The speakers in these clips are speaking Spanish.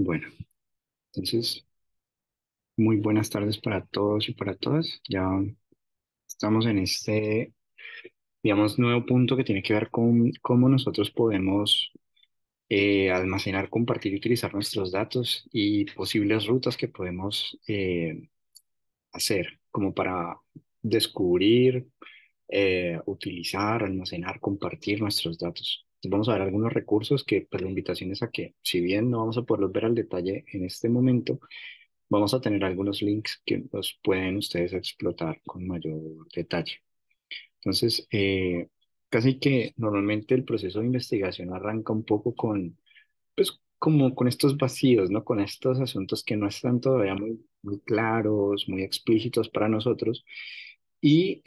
Bueno, entonces, muy buenas tardes para todos y para todas. Ya estamos en este, digamos, nuevo punto que tiene que ver con cómo nosotros podemos almacenar, compartir y utilizar nuestros datos y posibles rutas que podemos hacer como para descubrir, utilizar, almacenar, compartir nuestros datos. Entonces, vamos a ver algunos recursos que, pues, la invitación es a que, si bien no vamos a poderlos ver al detalle en este momento, vamos a tener algunos links que los pueden ustedes explotar con mayor detalle. Entonces, casi que normalmente el proceso de investigación arranca un poco con, pues, como con estos vacíos, ¿no? Con estos asuntos que no están todavía muy claros, muy explícitos para nosotros. Y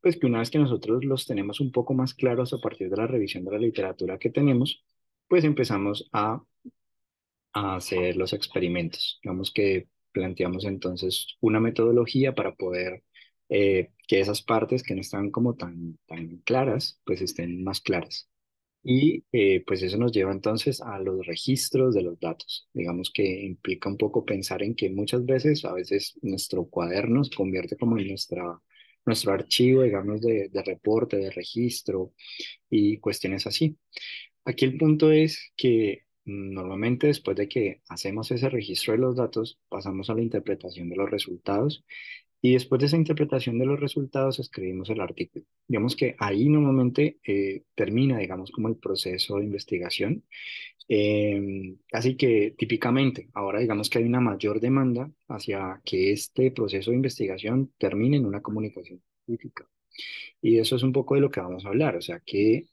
pues que una vez que nosotros los tenemos un poco más claros a partir de la revisión de la literatura que tenemos, pues empezamos a hacer los experimentos. Digamos que planteamos entonces una metodología para poder que esas partes que no están como tan claras, pues estén más claras. Y pues eso nos lleva entonces a los registros de los datos. Digamos que implica un poco pensar en que muchas veces, a veces nuestro cuaderno se convierte como en nuestro archivo, digamos, de reporte, de registro y cuestiones así. Aquí el punto es que normalmente después de que hacemos ese registro de los datos, pasamos a la interpretación de los resultados y después de esa interpretación de los resultados escribimos el artículo. Digamos que ahí normalmente termina, digamos, como el proceso de investigación. Así que típicamente, ahora digamos que hay una mayor demanda hacia que este proceso de investigación termine en una comunicación científica. Y eso es un poco de lo que vamos a hablar, o sea, ¿qué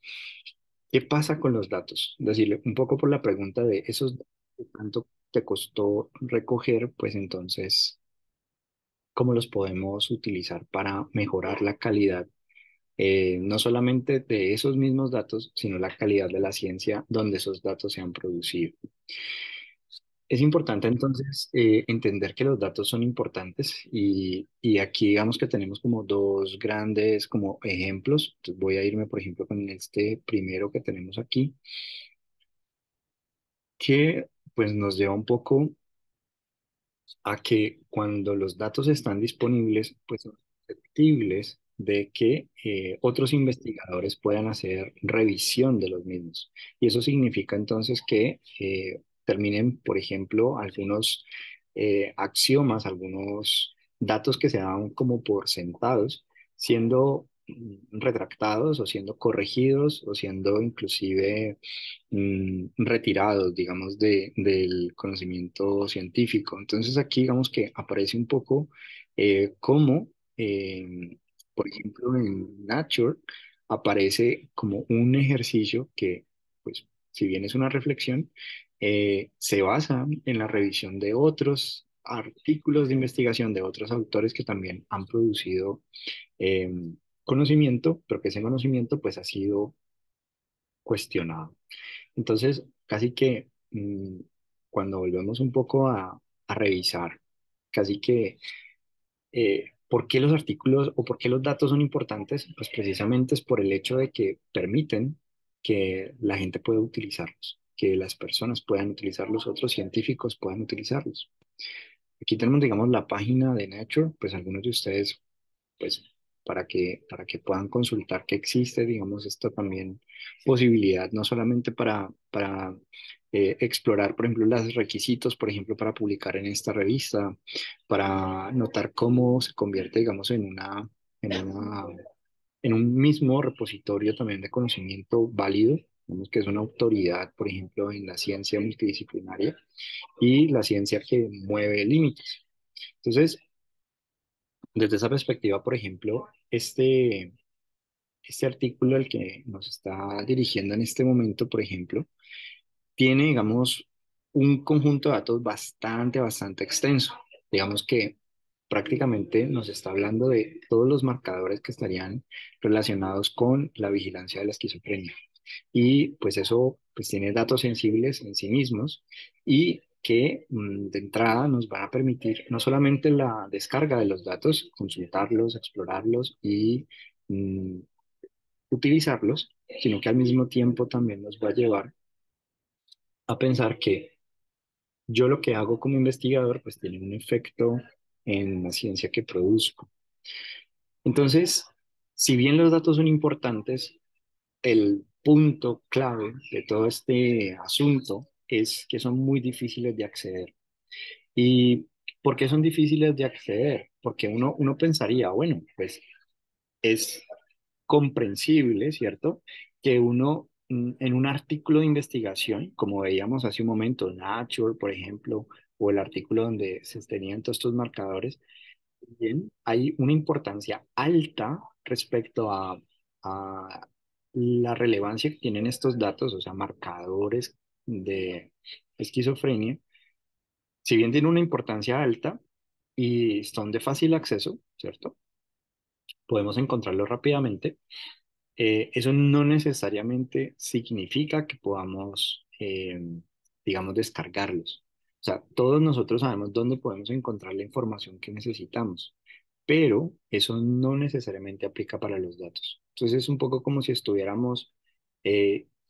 pasa con los datos? Decirle un poco por la pregunta de esos datos que tanto te costó recoger, pues entonces, ¿cómo los podemos utilizar para mejorar la calidad, no solamente de esos mismos datos, sino la calidad de la ciencia donde esos datos se han producido? Es importante entonces entender que los datos son importantes y aquí digamos que tenemos como dos grandes como ejemplos. Entonces voy a irme, por ejemplo, con este primero que tenemos aquí, que pues nos lleva un poco a que cuando los datos están disponibles, pues son susceptibles de que otros investigadores puedan hacer revisión de los mismos. Y eso significa entonces que terminen, por ejemplo, algunos axiomas, algunos datos que se dan como por sentados, siendo retractados o siendo corregidos o siendo inclusive retirados, digamos, del conocimiento científico. Entonces aquí, digamos que aparece un poco como, por ejemplo, en Nature aparece como un ejercicio que, pues, si bien es una reflexión, se basa en la revisión de otros artículos de investigación de otros autores que también han producido eh, conocimiento, pero que ese conocimiento pues ha sido cuestionado. Entonces, casi que cuando volvemos un poco a revisar, casi que ¿por qué los artículos o por qué los datos son importantes? Pues precisamente es por el hecho de que permiten que la gente pueda utilizarlos, que las personas puedan utilizarlos, otros científicos puedan utilizarlos. Aquí tenemos, digamos, la página de Nature, pues algunos de ustedes pues para que puedan consultar que existe, digamos, esta también posibilidad, no solamente para explorar, por ejemplo, los requisitos, por ejemplo, para publicar en esta revista, para notar cómo se convierte, digamos, en una, en un mismo repositorio también de conocimiento válido, digamos que es una autoridad, por ejemplo, en la ciencia multidisciplinaria y la ciencia que mueve límites. Entonces, desde esa perspectiva, por ejemplo, este artículo al que nos está dirigiendo en este momento, por ejemplo, tiene, digamos, un conjunto de datos bastante extenso. Digamos que prácticamente nos está hablando de todos los marcadores que estarían relacionados con la vigilancia de la esquizofrenia. Y pues eso pues tiene datos sensibles en sí mismos y que de entrada nos van a permitir no solamente la descarga de los datos, consultarlos, explorarlos y mm, utilizarlos, sino que al mismo tiempo también nos va a llevar a pensar que yo lo que hago como investigador pues tiene un efecto en la ciencia que produzco. Entonces, si bien los datos son importantes, el punto clave de todo este asunto es que son muy difíciles de acceder. ¿Y por qué son difíciles de acceder? Porque uno pensaría, bueno, pues es comprensible, ¿cierto? Que uno en un artículo de investigación, como veíamos hace un momento, Nature, por ejemplo, o el artículo donde se tenían todos estos marcadores, bien, hay una importancia alta respecto a la relevancia que tienen estos datos, o sea, marcadores de esquizofrenia. Si bien tienen una importancia alta y son de fácil acceso, ¿cierto? Podemos encontrarlos rápidamente. Eso no necesariamente significa que podamos, digamos, descargarlos. O sea, todos nosotros sabemos dónde podemos encontrar la información que necesitamos, pero eso no necesariamente aplica para los datos. Entonces es un poco como si estuviéramos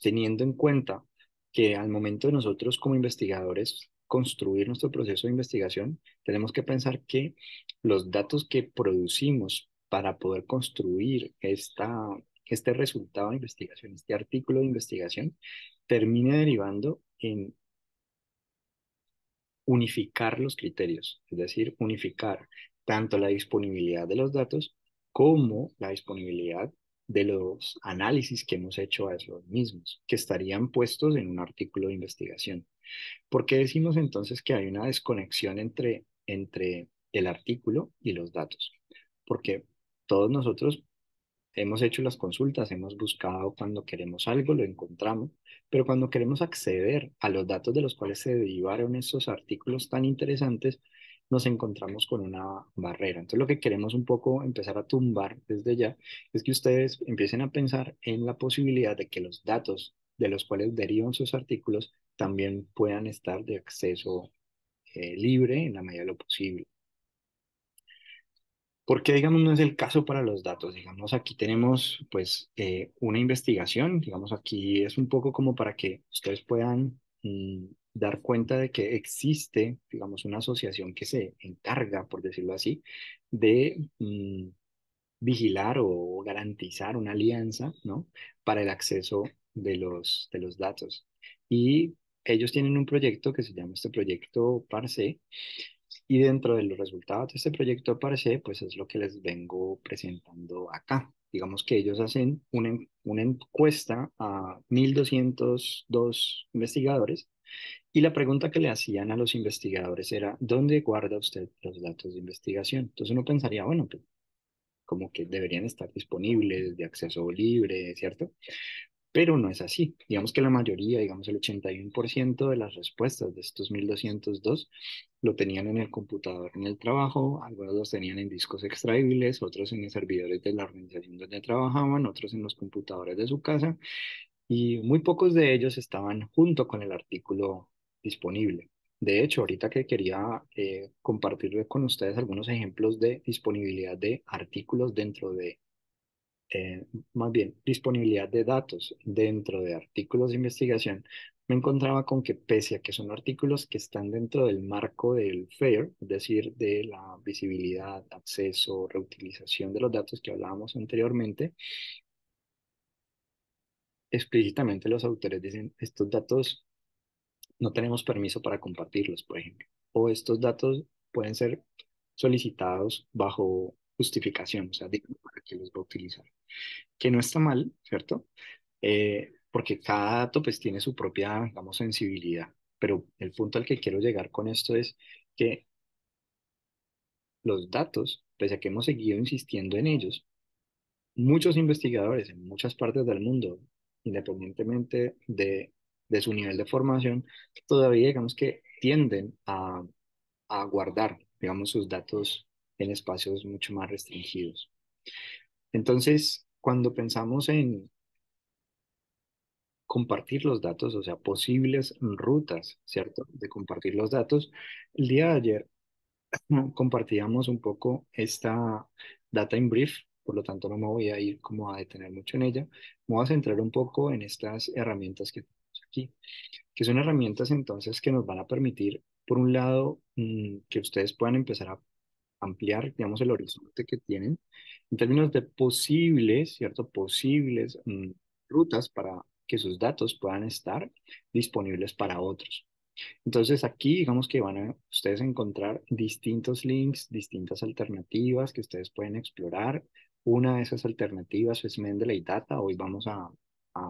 teniendo en cuenta que al momento de nosotros como investigadores construir nuestro proceso de investigación, tenemos que pensar que los datos que producimos para poder construir este resultado de investigación, este artículo de investigación, termine derivando en unificar los criterios, es decir, unificar tanto la disponibilidad de los datos como la disponibilidad de los análisis que hemos hecho a esos mismos, que estarían puestos en un artículo de investigación. ¿Por qué decimos entonces que hay una desconexión entre el artículo y los datos? Porque todos nosotros hemos hecho las consultas, hemos buscado cuando queremos algo, lo encontramos, pero cuando queremos acceder a los datos de los cuales se derivaron estos artículos tan interesantes, nos encontramos con una barrera. Entonces, lo que queremos un poco empezar a tumbar desde ya es que ustedes empiecen a pensar en la posibilidad de que los datos de los cuales derivan sus artículos también puedan estar de acceso libre en la medida de lo posible. Porque, digamos, no es el caso para los datos. Digamos, aquí tenemos, pues, una investigación. Digamos, aquí es un poco como para que ustedes puedan dar cuenta de que existe, digamos, una asociación que se encarga, por decirlo así, de vigilar o garantizar una alianza, ¿no? Para el acceso de los datos. Y ellos tienen un proyecto que se llama este proyecto Parse, y dentro de los resultados de este proyecto Parse, pues es lo que les vengo presentando acá. Digamos que ellos hacen una encuesta a 1.202 investigadores y la pregunta que le hacían a los investigadores era, ¿dónde guarda usted los datos de investigación? Entonces uno pensaría, bueno, pues como que deberían estar disponibles de acceso libre, ¿cierto? Pero no es así. Digamos que la mayoría, digamos el 81% de las respuestas de estos 1.202 lo tenían en el computador en el trabajo, algunos los tenían en discos extraíbles, otros en los servidores de la organización donde trabajaban, otros en los computadores de su casa, y muy pocos de ellos estaban junto con el artículo disponible. De hecho, ahorita que quería compartir con ustedes algunos ejemplos de disponibilidad de artículos dentro de más bien, disponibilidad de datos dentro de artículos de investigación, me encontraba con que pese a que son artículos que están dentro del marco del FAIR, es decir, de la visibilidad, acceso, reutilización de los datos que hablábamos anteriormente, explícitamente los autores dicen, estos datos no tenemos permiso para compartirlos, por ejemplo, o estos datos pueden ser solicitados bajo justificación, o sea, para qué los va a utilizar, que no está mal, ¿cierto? Porque cada dato pues tiene su propia, digamos, sensibilidad. Pero el punto al que quiero llegar con esto es que los datos, pese a que hemos seguido insistiendo en ellos, muchos investigadores en muchas partes del mundo, independientemente de su nivel de formación, todavía digamos que tienden a guardar, digamos, sus datos en espacios mucho más restringidos. Entonces, cuando pensamos en compartir los datos, o sea, posibles rutas, ¿cierto? De compartir los datos. El día de ayer compartíamos un poco esta data in brief, por lo tanto no me voy a ir como a detener mucho en ella. Me voy a centrar un poco en estas herramientas que tenemos aquí, que son herramientas entonces que nos van a permitir por un lado, que ustedes puedan empezar a ampliar, digamos, el horizonte que tienen en términos de posibles, ¿cierto? Posibles rutas para que sus datos puedan estar disponibles para otros. Entonces aquí digamos que van a ustedes encontrar distintos links, distintas alternativas que ustedes pueden explorar. Una de esas alternativas es Mendeley Data. Hoy vamos a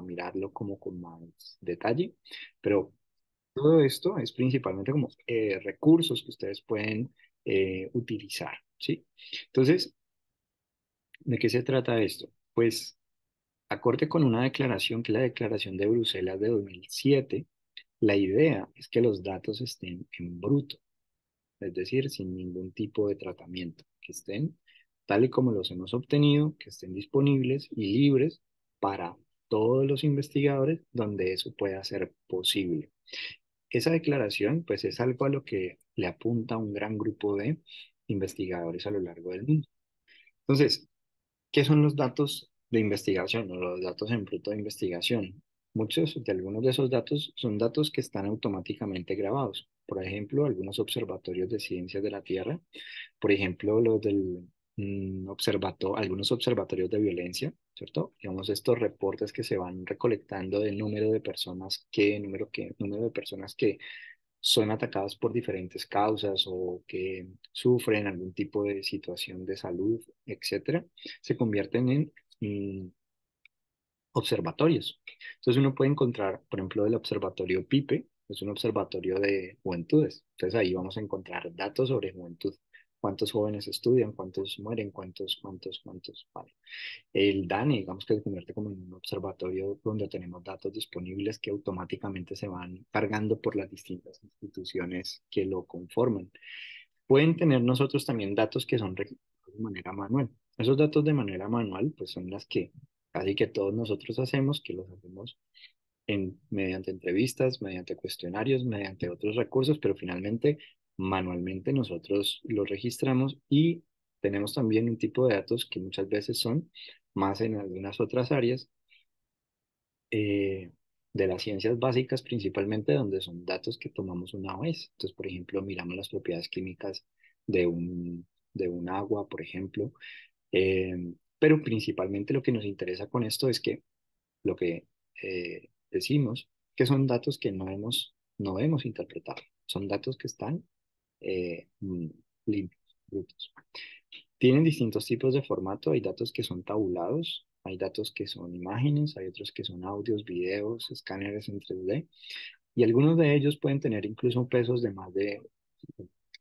mirarlo como con más detalle, pero todo esto es principalmente como recursos que ustedes pueden utilizar, ¿sí? Entonces, ¿de qué se trata esto? Pues, acorde con una declaración que es la Declaración de Bruselas de 2007, la idea es que los datos estén en bruto, es decir, sin ningún tipo de tratamiento, que estén tal y como los hemos obtenido, que estén disponibles y libres para todos los investigadores donde eso pueda ser posible. Esa declaración, pues, es algo a lo que le apunta un gran grupo de investigadores a lo largo del mundo. Entonces, ¿qué son los datos de investigación o los datos en bruto de investigación? Muchos de algunos de esos datos son datos que están automáticamente grabados. Por ejemplo, algunos observatorios de ciencias de la Tierra, por ejemplo, los del algunos observatorios de violencia, ¿cierto? Digamos, estos reportes que se van recolectando del número de personas número de personas que son atacadas por diferentes causas o que sufren algún tipo de situación de salud, etcétera, se convierten en observatorios. Entonces uno puede encontrar, por ejemplo, el observatorio PIPE, es un observatorio de juventudes. Entonces ahí vamos a encontrar datos sobre juventud. ¿Cuántos jóvenes estudian? ¿Cuántos mueren? ¿Cuántos? Vale. El DANE, digamos que se convierte como en un observatorio donde tenemos datos disponibles que automáticamente se van cargando por las distintas instituciones que lo conforman. Pueden tener nosotros también datos que son registrados de manera manual. Esos datos de manera manual, pues son las que casi que todos nosotros hacemos, que los hacemos mediante entrevistas, mediante cuestionarios, mediante otros recursos, pero finalmente manualmente nosotros los registramos y tenemos también un tipo de datos que muchas veces son más en algunas otras áreas eh, de las ciencias básicas, principalmente donde son datos que tomamos una vez. Entonces, por ejemplo, miramos las propiedades químicas de de un agua, por ejemplo. Pero principalmente lo que nos interesa con esto es que lo que decimos, que son datos que no hemos interpretado, son datos que están limpios, brutos. Tienen distintos tipos de formato, hay datos que son tabulados, hay datos que son imágenes, hay otros que son audios, videos, escáneres en 3D, y algunos de ellos pueden tener incluso pesos de más de...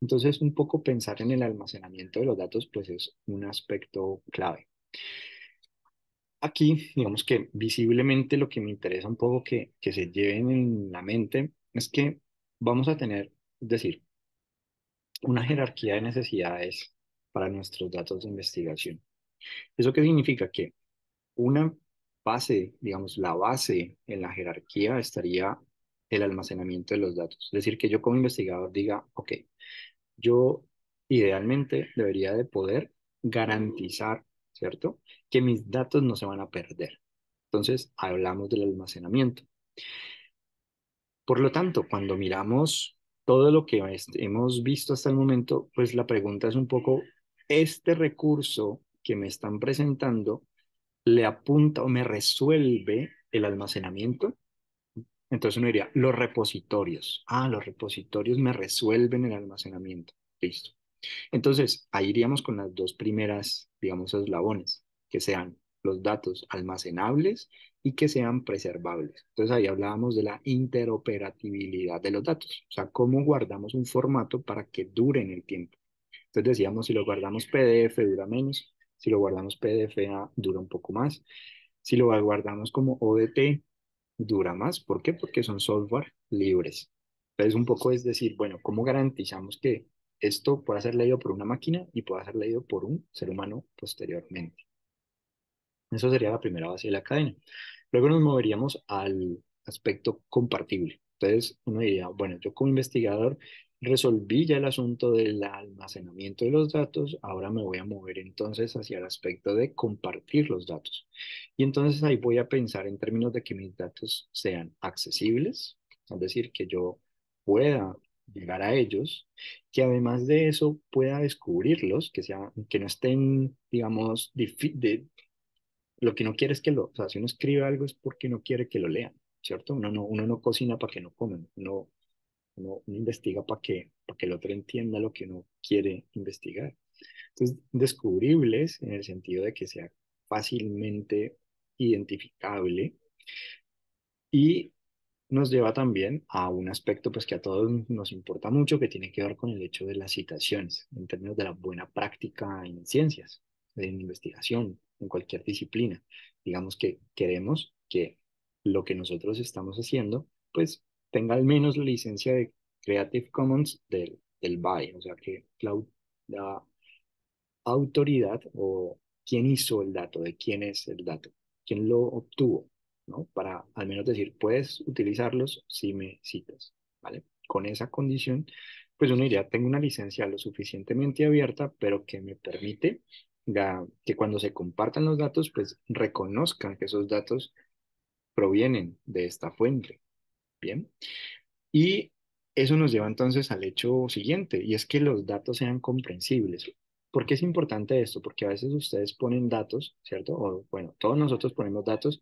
Entonces, un poco pensar en el almacenamiento de los datos, pues es un aspecto clave. Aquí, digamos que visiblemente lo que me interesa un poco que se lleven en la mente es que vamos a tener, es decir, una jerarquía de necesidades para nuestros datos de investigación. ¿Eso qué significa? Que una base, digamos, la base en la jerarquía estaría el almacenamiento de los datos. Es decir, que yo como investigador diga, ok, yo idealmente debería de poder garantizar, ¿cierto? Que mis datos no se van a perder. Entonces, hablamos del almacenamiento. Por lo tanto, cuando miramos todo lo que hemos visto hasta el momento, pues la pregunta es un poco, ¿este recurso que me están presentando le apunta o me resuelve el almacenamiento? Entonces uno diría, los repositorios. Ah, los repositorios me resuelven el almacenamiento. Listo. Entonces, ahí iríamos con las dos primeras, digamos, eslabones, que sean los datos almacenables y que sean preservables. Entonces, ahí hablábamos de la interoperabilidad de los datos, o sea, cómo guardamos un formato para que dure en el tiempo. Entonces, decíamos, si lo guardamos PDF dura menos, si lo guardamos PDF dura un poco más, si lo guardamos como ODT dura más. ¿Por qué? Porque son software libres. Entonces, un poco es decir, bueno, ¿cómo garantizamos que esto pueda ser leído por una máquina y pueda ser leído por un ser humano posteriormente? Eso sería la primera base de la cadena. Luego nos moveríamos al aspecto compartible. Entonces, uno diría, bueno, yo como investigador resolví ya el asunto del almacenamiento de los datos, ahora me voy a mover entonces hacia el aspecto de compartir los datos. Y entonces ahí voy a pensar en términos de que mis datos sean accesibles, es decir, que yo pueda llegar a ellos, que además de eso pueda descubrirlos, que no estén, digamos, lo que no quiere es o sea, si uno escribe algo es porque no quiere que lo lean, ¿cierto? Uno no cocina para que no coman, uno investiga para que el otro entienda lo que uno quiere investigar. Entonces, descubribles en el sentido de que sea fácilmente identificable y nos lleva también a un aspecto pues que a todos nos importa mucho, que tiene que ver con el hecho de las citaciones, en términos de la buena práctica en ciencias, en investigación, en cualquier disciplina. Digamos que queremos que lo que nosotros estamos haciendo pues tenga al menos la licencia de Creative Commons del BY, o sea que la autoridad o quién hizo el dato, de quién es el dato, quién lo obtuvo, ¿no? Para al menos decir, puedes utilizarlos si me citas, ¿vale? Con esa condición, pues uno diría, tengo una licencia lo suficientemente abierta, pero que me permite que cuando se compartan los datos, pues reconozcan que esos datos provienen de esta fuente, ¿bien? Y eso nos lleva entonces al hecho siguiente, y es que los datos sean comprensibles. ¿Por qué es importante esto? Porque a veces ustedes ponen datos, ¿cierto? O bueno, todos nosotros ponemos datos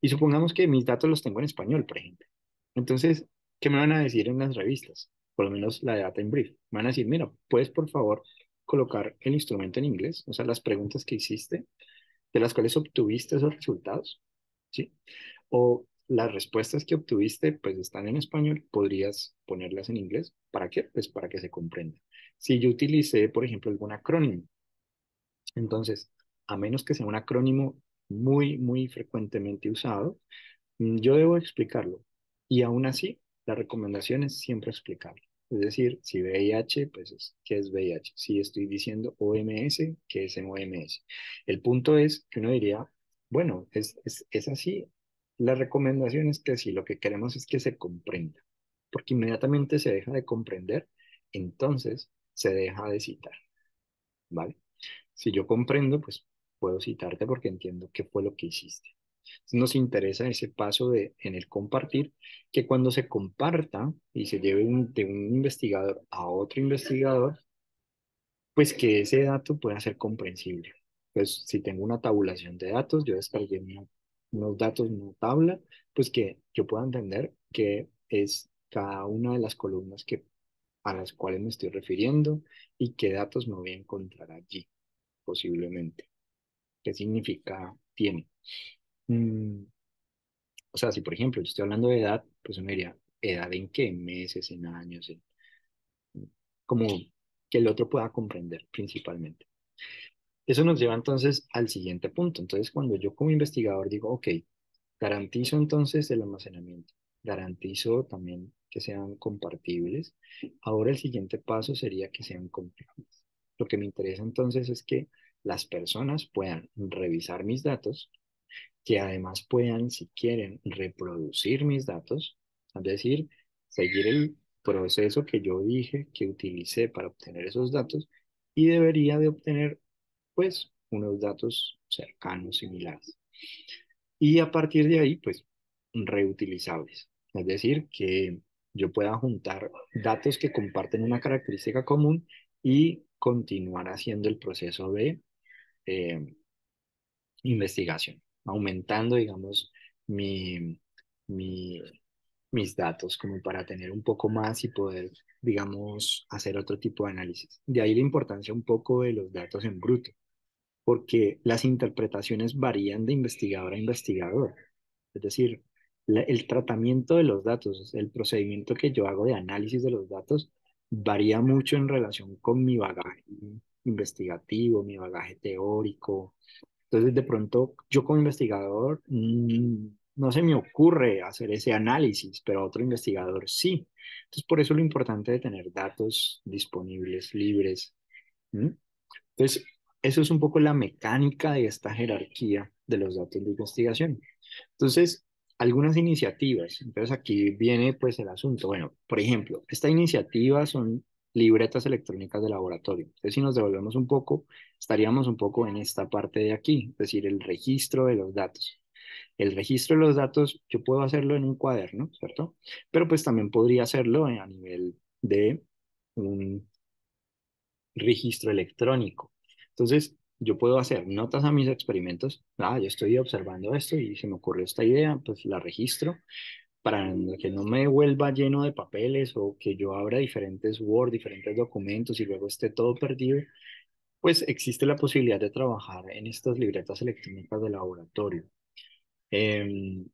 y supongamos que mis datos los tengo en español, por ejemplo. Entonces, ¿qué me van a decir en las revistas? Por lo menos la de Data in Brief. Me van a decir, mira, ¿puedes por favor colocar el instrumento en inglés? O sea, las preguntas que hiciste, de las cuales obtuviste esos resultados, ¿sí? O las respuestas que obtuviste, pues están en español, podrías ponerlas en inglés. ¿Para qué? Pues para que se comprenda. Si yo utilicé, por ejemplo, algún acrónimo, entonces, a menos que sea un acrónimo muy frecuentemente usado, yo debo explicarlo. Y aún así, la recomendación es siempre explicarlo. Es decir, si VIH, pues ¿qué es VIH? Si estoy diciendo OMS, ¿qué es OMS? El punto es que uno diría, bueno, es así. La recomendación es que si lo que queremos es que se comprenda, porque inmediatamente se deja de comprender, entonces se deja de citar, ¿vale? Si yo comprendo, pues puedo citarte porque entiendo qué fue lo que hiciste. Entonces, nos interesa ese paso en el compartir, que cuando se comparta y se lleve de un investigador a otro investigador, pues que ese dato pueda ser comprensible. Pues si tengo una tabulación de datos, yo descargué unos datos en una tabla, pues que yo pueda entender qué es cada una de las columnas a las cuales me estoy refiriendo y qué datos me voy a encontrar allí, posiblemente. ¿Qué significa tiene? Mm, o sea, si por ejemplo yo estoy hablando de edad, pues uno diría, ¿edad en qué? ¿En meses, en años? Como que el otro pueda comprender principalmente. Eso nos lleva entonces al siguiente punto. Entonces, cuando yo como investigador digo, ok, garantizo entonces el almacenamiento, garantizo también que sean compartibles, ahora el siguiente paso sería que sean confiables. Lo que me interesa entonces es que las personas puedan revisar mis datos, que además puedan, si quieren, reproducir mis datos, es decir, seguir el proceso que yo dije que utilicé para obtener esos datos y debería de obtener, pues, unos datos cercanos, similares. Y a partir de ahí, pues, reutilizables. Es decir, que yo pueda juntar datos que comparten una característica común y continuar haciendo el proceso de eh, investigación, aumentando, digamos, mi, mi, mis datos como para tener un poco más y poder, digamos, hacer otro tipo de análisis. De ahí la importancia un poco de los datos en bruto, porque las interpretaciones varían de investigador a investigador. Es decir, el tratamiento de los datos, el procedimiento que yo hago de análisis de los datos, varía mucho en relación con mi bagaje investigativo, mi bagaje teórico. Entonces, de pronto, yo como investigador, no se me ocurre hacer ese análisis, pero a otro investigador sí. Entonces, por eso lo importante de tener datos disponibles, libres. ¿M? Entonces, eso es un poco la mecánica de esta jerarquía de los datos de investigación. Entonces, algunas iniciativas. Entonces, aquí viene pues el asunto. Bueno, por ejemplo, esta iniciativa son libretas electrónicas de laboratorio. Entonces, si nos devolvemos un poco, estaríamos un poco en esta parte de aquí, es decir, el registro de los datos. El registro de los datos, yo puedo hacerlo en un cuaderno, ¿cierto? Pero pues también podría hacerlo a nivel de un registro electrónico. Entonces, yo puedo hacer notas a mis experimentos. Yo estoy observando esto y se me ocurrió esta idea, pues la registro para que no me vuelva lleno de papeles o que yo abra diferentes Word, diferentes documentos y luego esté todo perdido. Pues existe la posibilidad de trabajar en estas libretas electrónicas de laboratorio. Em,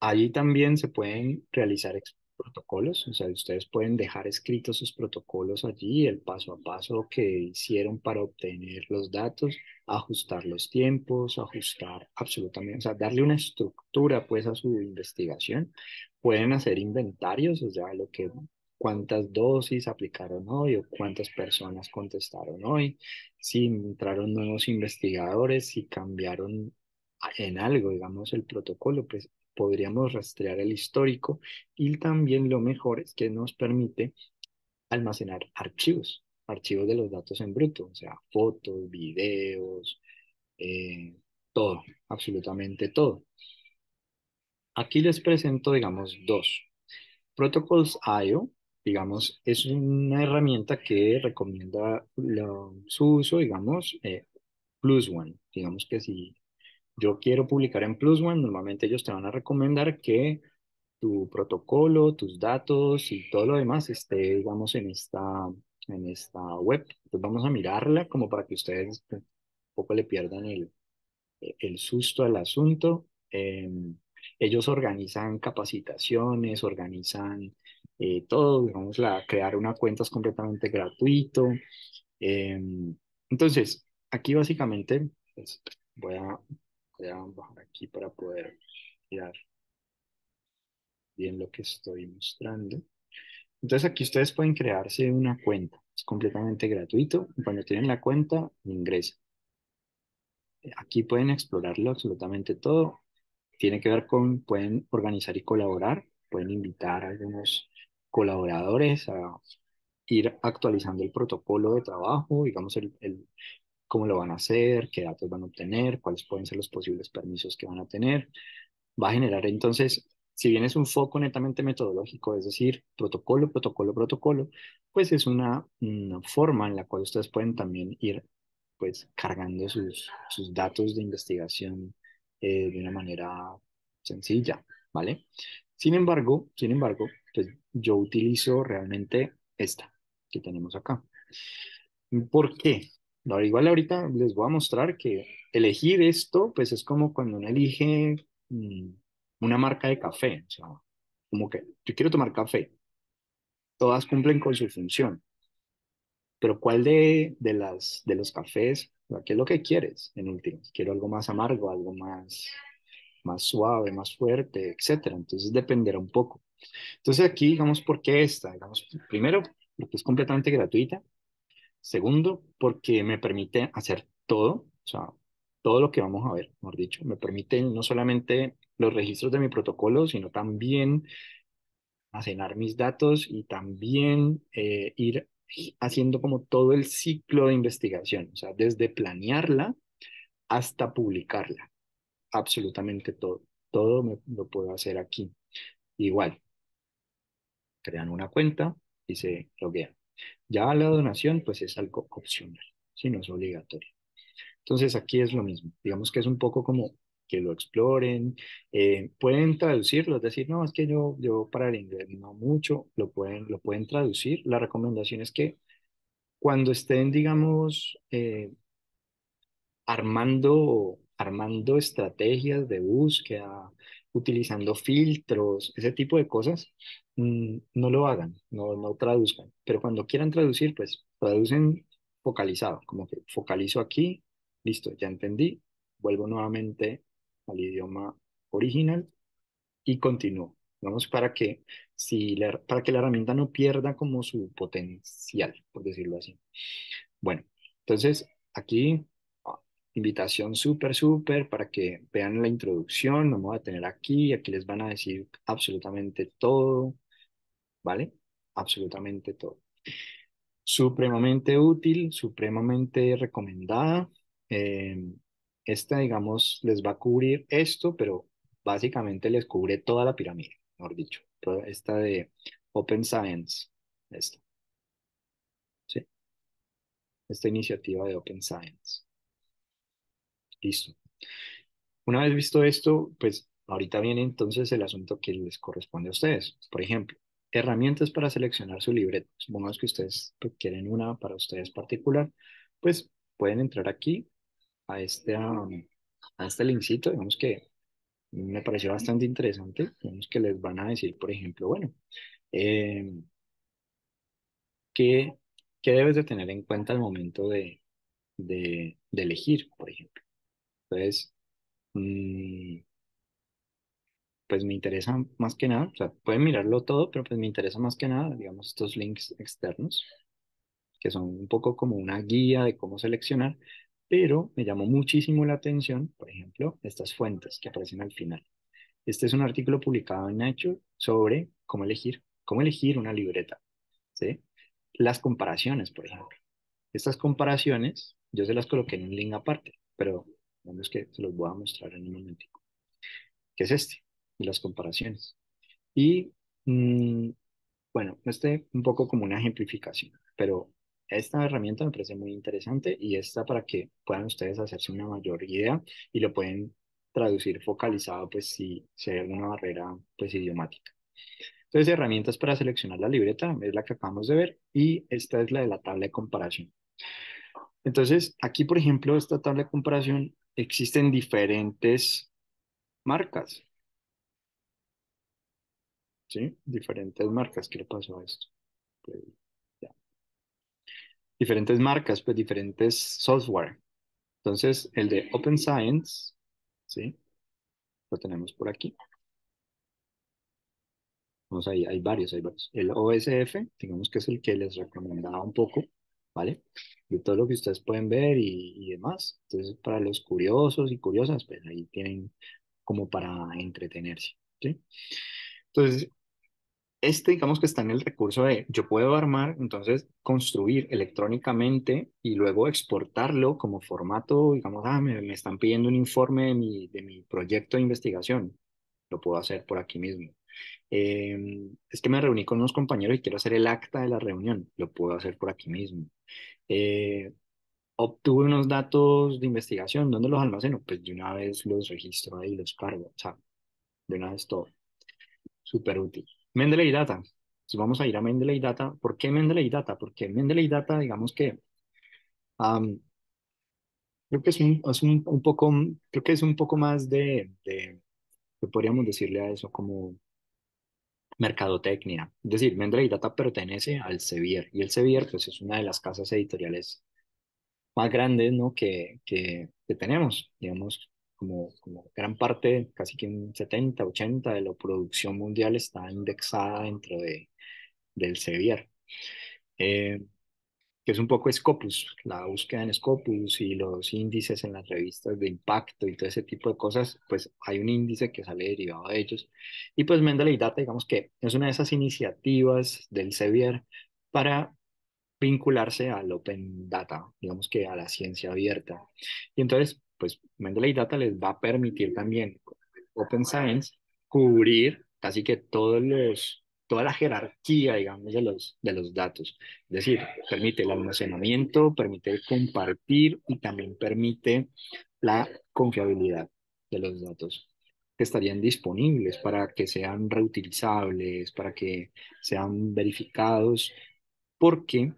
Allí también se pueden realizar protocolos, o sea, ustedes pueden dejar escritos sus protocolos allí, el paso a paso que hicieron para obtener los datos, ajustar los tiempos, ajustar absolutamente, o sea, darle una estructura pues a su investigación. Pueden hacer inventarios, o sea, cuántas dosis aplicaron hoy o cuántas personas contestaron hoy, si entraron nuevos investigadores, si cambiaron en algo, digamos, el protocolo, pues podríamos rastrear el histórico y también lo mejor es que nos permite almacenar archivos de los datos en bruto, o sea, fotos, videos, eh, todo, absolutamente todo. Aquí les presento, digamos, dos. Protocols.io, digamos, es una herramienta que recomienda su uso, digamos, Plus One. Digamos que si yo quiero publicar en Plus One, normalmente ellos te van a recomendar que tu protocolo, tus datos y todo lo demás esté, digamos, en esta web. Entonces vamos a mirarla como para que ustedes un poco le pierdan el susto al asunto. Ellos organizan capacitaciones, organizan todo, digamos, crear una cuenta es completamente gratuito. Eh, entonces, aquí básicamente, pues, voy a bajar aquí para poder mirar bien lo que estoy mostrando. Entonces aquí ustedes pueden crearse una cuenta. Es completamente gratuito. Cuando tienen la cuenta, ingresan. Aquí pueden explorarlo absolutamente todo. Tiene que ver pueden organizar y colaborar. Pueden invitar a algunos colaboradores a ir actualizando el protocolo de trabajo, digamos, cómo lo van a hacer, qué datos van a obtener, cuáles pueden ser los posibles permisos que van a tener. Va a generar entonces, si bien es un foco netamente metodológico, es decir, protocolo, protocolo, protocolo, pues es una forma en la cual ustedes pueden también ir pues cargando sus datos de investigación de una manera sencilla, ¿vale? Sin embargo, pues yo utilizo realmente esta que tenemos acá. ¿Por qué? Igual ahorita les voy a mostrar que elegir esto, pues es como cuando uno elige una marca de café. O sea, como que yo quiero tomar café, todas cumplen con su función, pero ¿cuál de los cafés, o sea, qué es lo que quieres en últimas? Quiero algo más amargo, algo más suave, más fuerte, etcétera. Entonces dependerá un poco. Entonces aquí, digamos, ¿por qué esta? Digamos, primero, porque es completamente gratuita. Segundo, porque me permite hacer todo, o sea, todo lo que vamos a ver, mejor dicho, me permite no solamente los registros de mi protocolo, sino también almacenar mis datos y también ir haciendo como todo el ciclo de investigación, o sea, desde planearla hasta publicarla, absolutamente todo. Todo lo puedo hacer aquí. Igual, crean una cuenta y se loguean. Ya la donación, pues es algo opcional, si no es obligatorio. Entonces aquí es lo mismo, digamos que es un poco como que lo exploren, pueden traducirlo, es decir, no, es que yo para el inglés no mucho, lo pueden traducir. La recomendación es que cuando estén, digamos, armando estrategias de búsqueda, utilizando filtros, ese tipo de cosas, no lo hagan, no traduzcan. Pero cuando quieran traducir, pues traducen focalizado, como que focalizo aquí, listo, ya entendí, vuelvo nuevamente al idioma original y continúo. Vamos para que la herramienta no pierda como su potencial, por decirlo así. Bueno, entonces aquí invitación súper, súper para que vean la introducción. No me voy a tener aquí les van a decir absolutamente todo, ¿vale? Absolutamente todo. Supremamente útil, supremamente recomendada. Eh, Esta, digamos, les va a cubrir esto, pero básicamente les cubre toda la pirámide, mejor dicho. Toda esta de Open Science. esta, ¿sí? Esta iniciativa de Open Science. Listo. Una vez visto esto, pues ahorita viene entonces el asunto que les corresponde a ustedes. Por ejemplo, herramientas para seleccionar su libreta. Supongamos que ustedes pues, quieren una para ustedes particular, pues pueden entrar aquí a a este linkcito, digamos que me pareció bastante interesante, digamos que les van a decir, por ejemplo, bueno, eh, ¿qué, qué debes de tener en cuenta al momento de elegir, por ejemplo? Entonces, mm, pues me interesa más que nada, o sea, pueden mirarlo todo, pero pues me interesa más que nada, digamos, estos links externos, que son un poco como una guía de cómo seleccionar, pero me llamó muchísimo la atención, por ejemplo, estas fuentes que aparecen al final. Este es un artículo publicado en Nature sobre cómo elegir una libreta, ¿sí? Las comparaciones, por ejemplo. Estas comparaciones, yo se las coloqué en un link aparte, pero vamos que se los voy a mostrar en un momentico, que es este, de las comparaciones. Y mm, bueno, un poco como una ejemplificación, pero esta herramienta me parece muy interesante y está para que puedan ustedes hacerse una mayor idea y lo pueden traducir focalizado, pues si hay alguna barrera, pues idiomática. Entonces, herramientas para seleccionar la libreta es la que acabamos de ver y esta es la de la tabla de comparación. Entonces, aquí, por ejemplo, esta tabla de comparación existen diferentes marcas, ¿sí? Diferentes marcas. ¿Qué le pasó a esto? Pues, ya. Diferentes marcas, pues diferentes software. Entonces, el de Open Science, ¿sí? Lo tenemos por aquí. Vamos ahí, hay varios. El OSF, digamos que es el que les recomendaba un poco, ¿vale? De todo lo que ustedes pueden ver y demás. Entonces, para los curiosos y curiosas, pues ahí tienen como para entretenerse, ¿sí? Entonces, digamos que está en el recurso de yo puedo armar, entonces construir electrónicamente y luego exportarlo como formato, digamos, me están pidiendo un informe de mi proyecto de investigación. Lo puedo hacer por aquí mismo. Es que me reuní con unos compañeros y quiero hacer el acta de la reunión. Lo puedo hacer por aquí mismo. Eh, Obtuve unos datos de investigación. ¿Dónde los almaceno? Pues de una vez los registro ahí, los cargo. O sea, de una vez todo. Súper útil. Mendeley Data. Entonces vamos a ir a Mendeley Data. ¿Por qué Mendeley Data? Porque Mendeley Data, digamos que am, creo que un poco, creo que es un poco más ¿qué podríamos decirle a eso? Como mercadotecnia. Es decir, Mendeley Data pertenece al Sevier y el Sevier pues es una de las casas editoriales más grandes, ¿no? que tenemos, digamos, como gran parte, casi que un 70, 80 de la producción mundial está indexada dentro del Sevier. Eh, que es un poco Scopus, la búsqueda en Scopus y los índices en las revistas de impacto y todo ese tipo de cosas, pues hay un índice que sale derivado de ellos. Y pues Mendeley Data, digamos que es una de esas iniciativas del Sevier para vincularse al Open Data, digamos que a la ciencia abierta. Y entonces, pues Mendeley Data les va a permitir también Open Science cubrir casi que toda la jerarquía, digamos, de los datos. Es decir, permite el almacenamiento, permite el compartir y también permite la confiabilidad de los datos que estarían disponibles para que sean reutilizables, para que sean verificados porque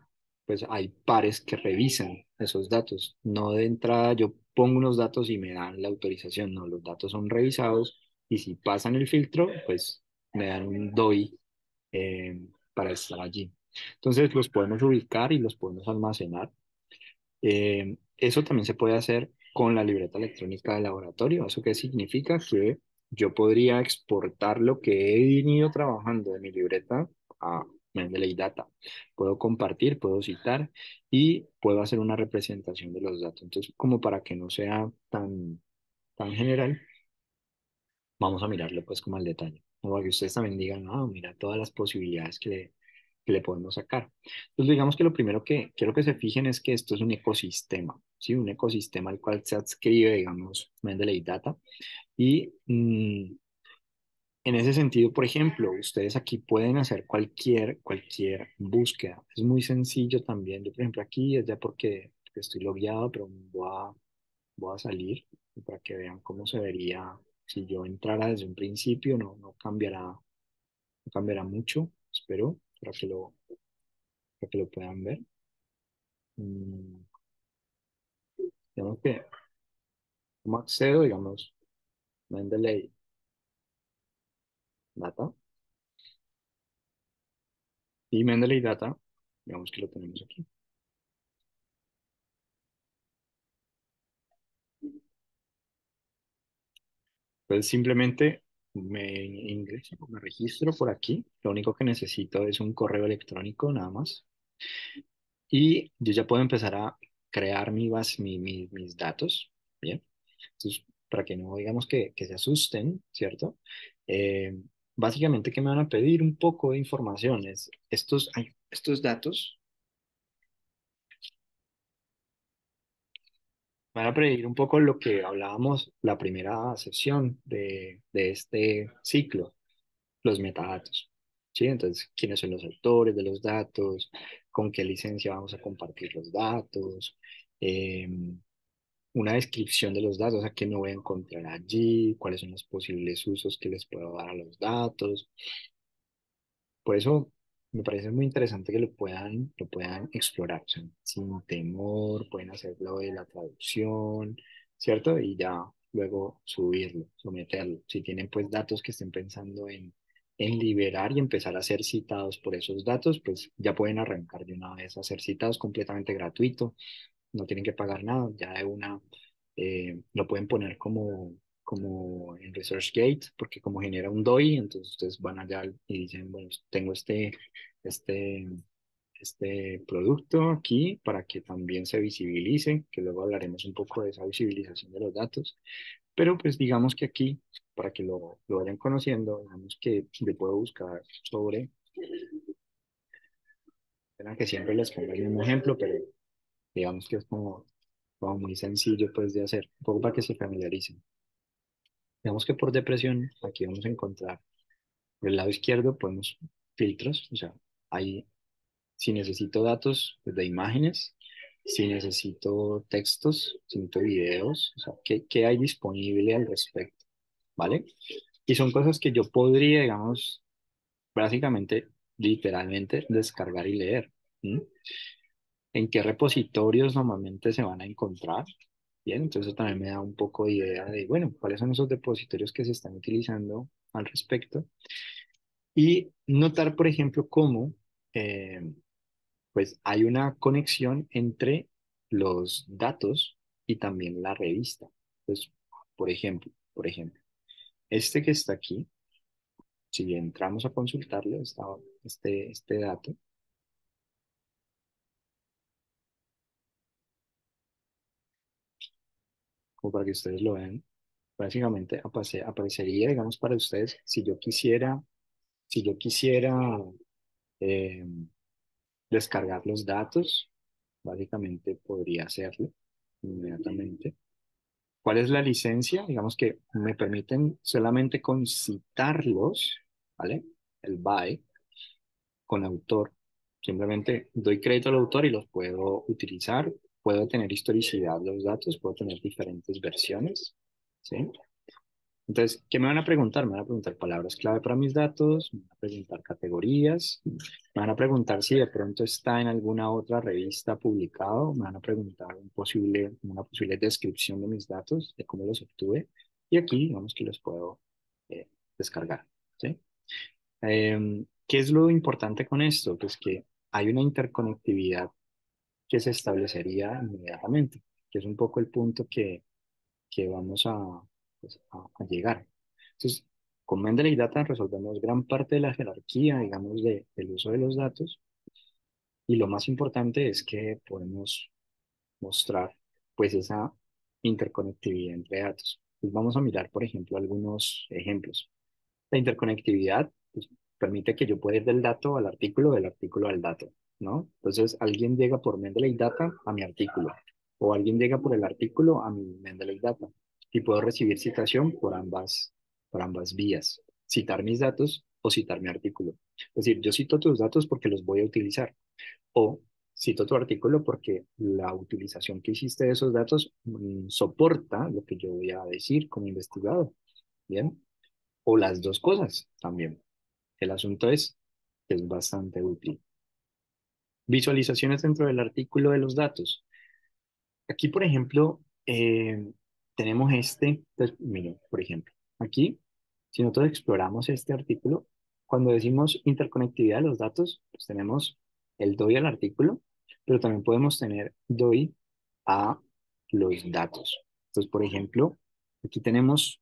pues hay pares que revisan esos datos. No de entrada yo pongo unos datos y me dan la autorización, no, los datos son revisados y si pasan el filtro, pues me dan un DOI para estar allí. Entonces los podemos ubicar y los podemos almacenar. Eso también se puede hacer con la libreta electrónica de laboratorio. ¿Eso qué significa? Que yo podría exportar lo que he venido trabajando de mi libreta a Mendeley Data. Puedo compartir, puedo citar y puedo hacer una representación de los datos. Entonces, como para que no sea tan general, vamos a mirarlo pues como al detalle. O para que ustedes también digan, ah, mira todas las posibilidades que le podemos sacar. Entonces, digamos que lo primero que quiero que se fijen es que esto es un ecosistema, ¿sí? Un ecosistema al cual se adscribe, digamos, Mendeley Data. Y En ese sentido, por ejemplo, ustedes aquí pueden hacer cualquier búsqueda. Es muy sencillo también. Yo, por ejemplo, aquí es ya porque estoy logueado, pero voy a salir para que vean cómo se vería si yo entrara desde un principio. No cambiará mucho, espero, para que lo puedan ver. Mm, digamos que, ¿cómo accedo? Digamos, Mendeley Data. Y Mendeley Data, digamos que lo tenemos aquí. Entonces simplemente me registro por aquí. Lo único que necesito es un correo electrónico nada más. Y yo ya puedo empezar a crear mis datos. Bien. Entonces, para que no digamos que se asusten, ¿cierto? Eh, Básicamente, ¿qué me van a pedir? Un poco de información. Estos datos van a pedir un poco lo que hablábamos la primera sesión de este ciclo, los metadatos. ¿Sí? Entonces, ¿quiénes son los autores de los datos? ¿Con qué licencia vamos a compartir los datos? Eh, una descripción de los datos, o sea, qué me voy a encontrar allí, cuáles son los posibles usos que les puedo dar a los datos. Por eso me parece muy interesante que lo puedan explorar, o sea, sin temor, pueden hacerlo de la traducción, ¿cierto? Y ya luego subirlo, someterlo. Si tienen pues datos que estén pensando en liberar y empezar a ser citados por esos datos, pues ya pueden arrancar de una vez a ser citados completamente gratuito, no tienen que pagar nada, ya de una lo pueden poner como en ResearchGate, porque como genera un DOI, entonces ustedes van allá y dicen, bueno, tengo este, este producto aquí para que también se visibilice, que luego hablaremos un poco de esa visibilización de los datos, pero pues digamos que aquí, para que lo vayan conociendo, digamos que yo puedo buscar sobre, verán que siempre les pongo el mismo ejemplo, pero digamos que es como muy sencillo pues de hacer, un poco para que se familiaricen. Digamos que por depresión, aquí vamos a encontrar, por el lado izquierdo ponemos filtros, o sea, ahí si necesito datos pues, de imágenes, si necesito textos, si necesito videos, o sea, ¿qué hay disponible al respecto? ¿Vale? Y son cosas que yo podría, digamos, básicamente, literalmente, descargar y leer. ¿Sí? ¿En qué repositorios normalmente se van a encontrar? Bien, entonces eso también me da un poco de idea de, bueno, cuáles son esos depositorios que se están utilizando al respecto. Y notar, por ejemplo, cómo eh, pues hay una conexión entre los datos y también la revista. Pues, por ejemplo, este que está aquí, si entramos a consultarlo, este dato, como para que ustedes lo vean, básicamente aparecería, digamos, para ustedes, si yo quisiera eh, descargar los datos, básicamente podría hacerlo inmediatamente. ¿Cuál es la licencia? Digamos que me permiten solamente con citarlos, ¿vale? El by con autor. Simplemente doy crédito al autor y los puedo utilizar. Puedo tener historicidad de los datos, puedo tener diferentes versiones, ¿sí? Entonces, ¿qué me van a preguntar? Me van a preguntar palabras clave para mis datos, me van a preguntar categorías, me van a preguntar si de pronto está en alguna otra revista publicado, me van a preguntar una posible descripción de mis datos, de cómo los obtuve, y aquí digamos que los puedo eh, descargar, ¿sí? ¿Qué es lo importante con esto? Pues que hay una interconectividad que se establecería inmediatamente, que es un poco el punto que vamos pues, a llegar. Entonces, con Mendeley Data resolvemos gran parte de la jerarquía, digamos, del uso de los datos y lo más importante es que podemos mostrar pues esa interconectividad entre datos. Pues vamos a mirar, por ejemplo, algunos ejemplos. La interconectividad pues, permite que yo pueda ir del dato al artículo, del artículo al dato, ¿no? Entonces, alguien llega por Mendeley Data a mi artículo, o alguien llega por el artículo a mi Mendeley Data, y puedo recibir citación por ambas vías. citar mis datos o citar mi artículo. Es decir, yo cito tus datos porque los voy a utilizar o cito tu artículo porque la utilización que hiciste de esos datos soporta lo que yo voy a decir como investigador. Bien, o las dos cosas también. El asunto es que es bastante útil. Visualizaciones dentro del artículo de los datos. Aquí, por ejemplo, tenemos entonces, miren, por ejemplo, aquí, si nosotros exploramos este artículo, cuando decimos interconectividad de los datos, pues tenemos el DOI al artículo, pero también podemos tener DOI a los datos. Entonces, por ejemplo, aquí tenemos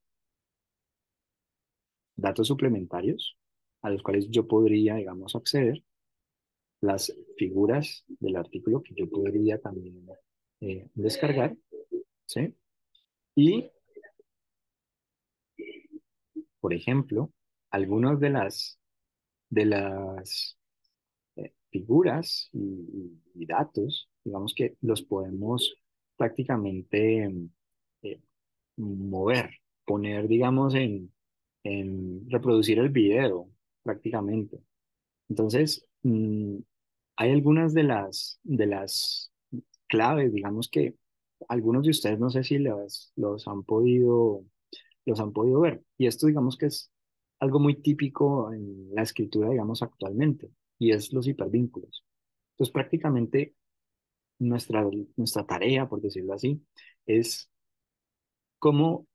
datos suplementarios a los cuales yo podría, digamos, acceder, las figuras del artículo que yo podría también descargar, ¿sí? Y, por ejemplo, algunas de las figuras y datos, digamos que los podemos prácticamente eh, mover, poner, digamos, en reproducir el video prácticamente. Entonces, hay algunas de las claves, digamos que algunos de ustedes no sé si los han podido ver. Y esto digamos que es algo muy típico en la escritura, digamos, actualmente, y es los hipervínculos. Entonces, prácticamente nuestra tarea, por decirlo así, es cómo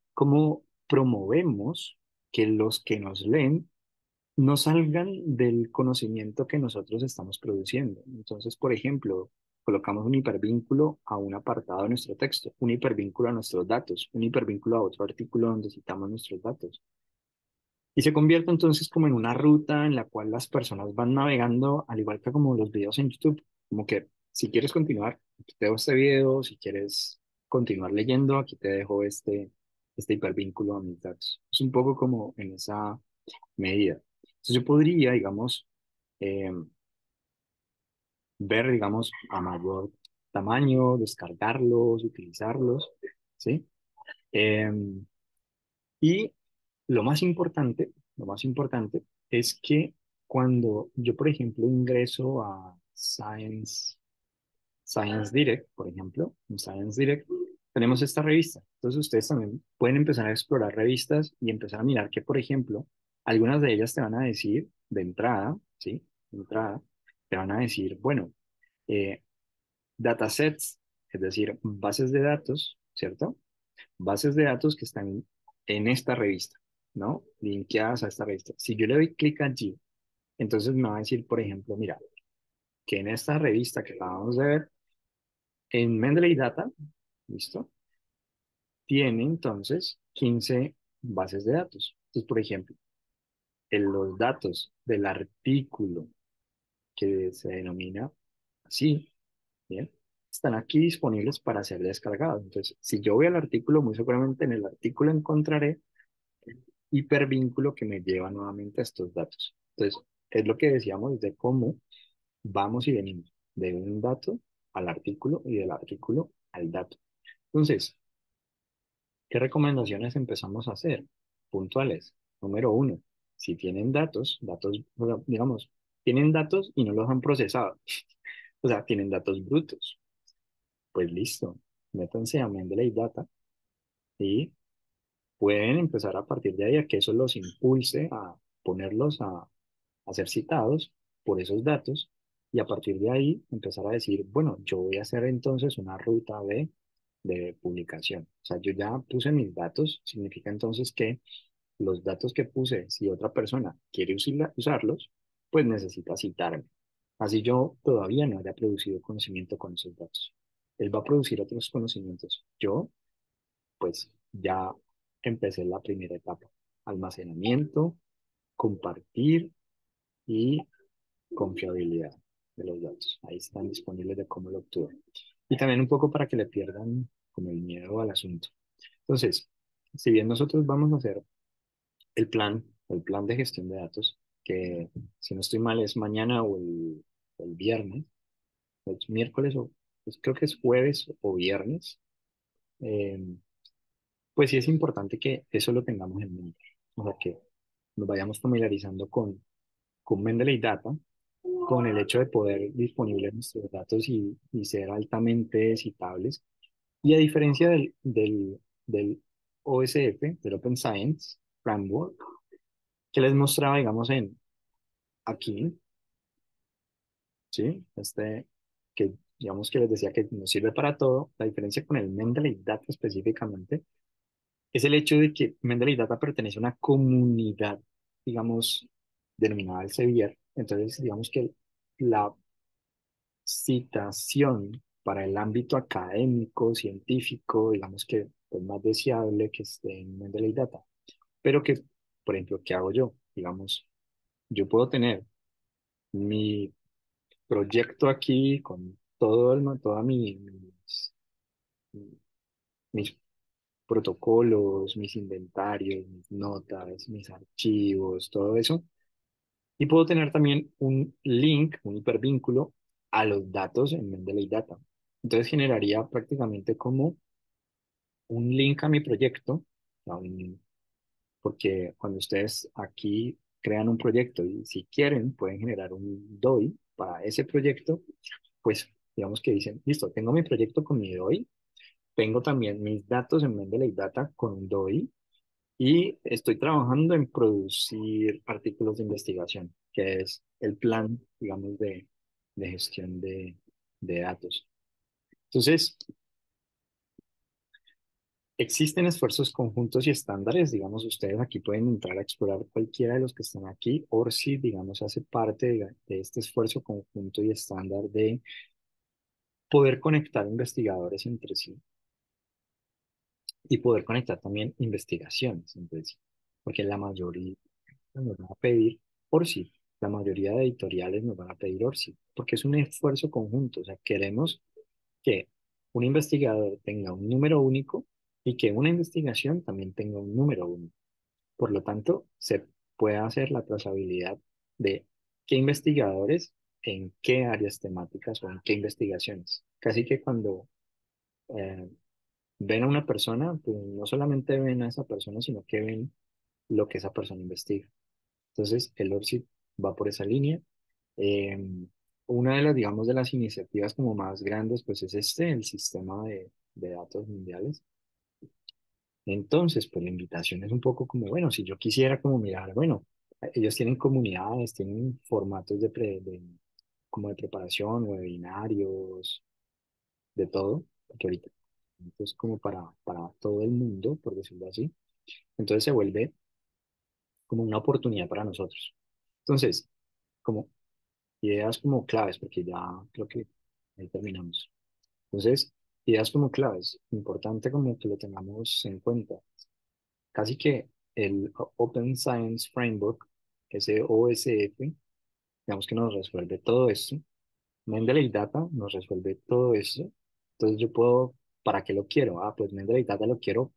promovemos que los que nos leen no salgan del conocimiento que nosotros estamos produciendo. Entonces, por ejemplo, colocamos un hipervínculo a un apartado de nuestro texto, un hipervínculo a nuestros datos, un hipervínculo a otro artículo donde citamos nuestros datos. Y se convierte entonces como en una ruta en la cual las personas van navegando, al igual que como los videos en YouTube, como que si quieres continuar, aquí te dejo este video, si quieres continuar leyendo, aquí te dejo este hipervínculo a mis datos. Es un poco como en esa medida. Entonces yo podría, digamos, eh, ver, digamos, a mayor tamaño, descargarlos, utilizarlos, ¿sí? Eh, y lo más importante es que cuando yo, por ejemplo, ingreso a Science Direct, por ejemplo, en Science Direct, tenemos esta revista. Entonces ustedes también pueden empezar a explorar revistas y empezar a mirar que, por ejemplo, algunas de ellas te van a decir de entrada, ¿sí? De entrada, te van a decir, bueno, eh, datasets, es decir, bases de datos, ¿cierto? Bases de datos que están en esta revista, ¿no? Linkeadas a esta revista. Si yo le doy clic allí, entonces me va a decir, por ejemplo, mira, que en esta revista que acabamos de ver, en Mendeley Data, ¿listo? Tiene entonces 15 bases de datos. Entonces, por ejemplo, en los datos del artículo que se denomina así, ¿bien? Están aquí disponibles para ser descargados. Entonces, si yo voy al artículo, muy seguramente en el artículo encontraré el hipervínculo que me lleva nuevamente a estos datos. Entonces, es lo que decíamos de cómo vamos y venimos de un dato al artículo y del artículo al dato. Entonces, ¿qué recomendaciones empezamos a hacer? Puntuales. Número uno, si tienen datos, o sea, digamos, tienen datos y no los han procesado. O sea, tienen datos brutos. Pues listo, métanse a Mendeley Data y pueden empezar a partir de ahí a que eso los impulse a ponerlos a ser citados por esos datos y a partir de ahí empezar a decir, bueno, yo voy a hacer entonces una ruta de publicación. O sea, yo ya puse mis datos, significa entonces que los datos que puse, si otra persona quiere usarlos, pues necesita citarme. Así yo todavía no haya producido conocimiento con esos datos. Él va a producir otros conocimientos. Yo, pues, ya empecé la primera etapa. Almacenamiento, compartir y confiabilidad de los datos. Ahí están disponibles de cómo lo obtuve. Y también un poco para que le pierdan como el miedo al asunto. Entonces, si bien nosotros vamos a hacer el plan de gestión de datos, que si no estoy mal es mañana o el viernes, es miércoles o pues creo que es jueves o viernes, eh, pues sí es importante que eso lo tengamos en mente. O sea, que nos vayamos familiarizando con Mendeley Data, con el hecho de poder disponible nuestros datos y ser altamente citables. Y a diferencia del OSF, del Open Science Framework, que les mostraba, digamos, aquí, ¿sí? Que digamos que les decía que nos sirve para todo, la diferencia con el Mendeley Data específicamente es el hecho de que Mendeley Data pertenece a una comunidad, digamos, denominada el Sevier. Entonces, digamos que la citación para el ámbito académico, científico, digamos que es más deseable que esté en Mendeley Data. Pero que, por ejemplo, ¿qué hago yo? Digamos, yo puedo tener mi proyecto aquí con toda mis protocolos, mis inventarios, mis notas, mis archivos, todo eso. Y puedo tener también un link, un hipervínculo a los datos en Mendeley Data. Entonces generaría prácticamente como un link a mi proyecto, a un- porque cuando ustedes aquí crean un proyecto y si quieren pueden generar un DOI para ese proyecto, pues digamos que dicen, listo, tengo mi proyecto con mi DOI, tengo también mis datos en Mendeley Data con un DOI y estoy trabajando en producir artículos de investigación, que es el plan, digamos, de gestión de datos. Entonces, existen esfuerzos conjuntos y estándares, digamos, ustedes aquí pueden entrar a explorar cualquiera de los que están aquí. ORCID, digamos, hace parte de este esfuerzo conjunto y estándar de poder conectar investigadores entre sí y poder conectar también investigaciones entre sí, porque la mayoría nos van a pedir ORCID, la mayoría de editoriales nos van a pedir ORCID, porque es un esfuerzo conjunto, o sea, queremos que un investigador tenga un número único y que una investigación también tenga un número único. Por lo tanto, se puede hacer la trazabilidad de qué investigadores en qué áreas temáticas o en qué investigaciones. Casi que cuando eh, ven a una persona, pues no solamente ven a esa persona, sino que ven lo que esa persona investiga. Entonces, el ORCID va por esa línea. Eh, una de las, digamos, de las iniciativas como más grandes, pues es el sistema de datos mundiales. Entonces, pues la invitación es un poco como, bueno, si yo quisiera como mirar, bueno, ellos tienen comunidades, tienen formatos como de preparación, webinarios, de todo, porque ahorita es como para todo el mundo, por decirlo así. Entonces se vuelve como una oportunidad para nosotros. Entonces, como ideas como claves, porque ya creo que ahí terminamos. Entonces, ideas como claves, importante como que lo tengamos en cuenta. Casi que el Open Science Framework, ese OSF, digamos que nos resuelve todo esto. Mendeley Data nos resuelve todo eso. Entonces yo puedo, ¿para qué lo quiero? Ah, pues Mendeley Data lo quiero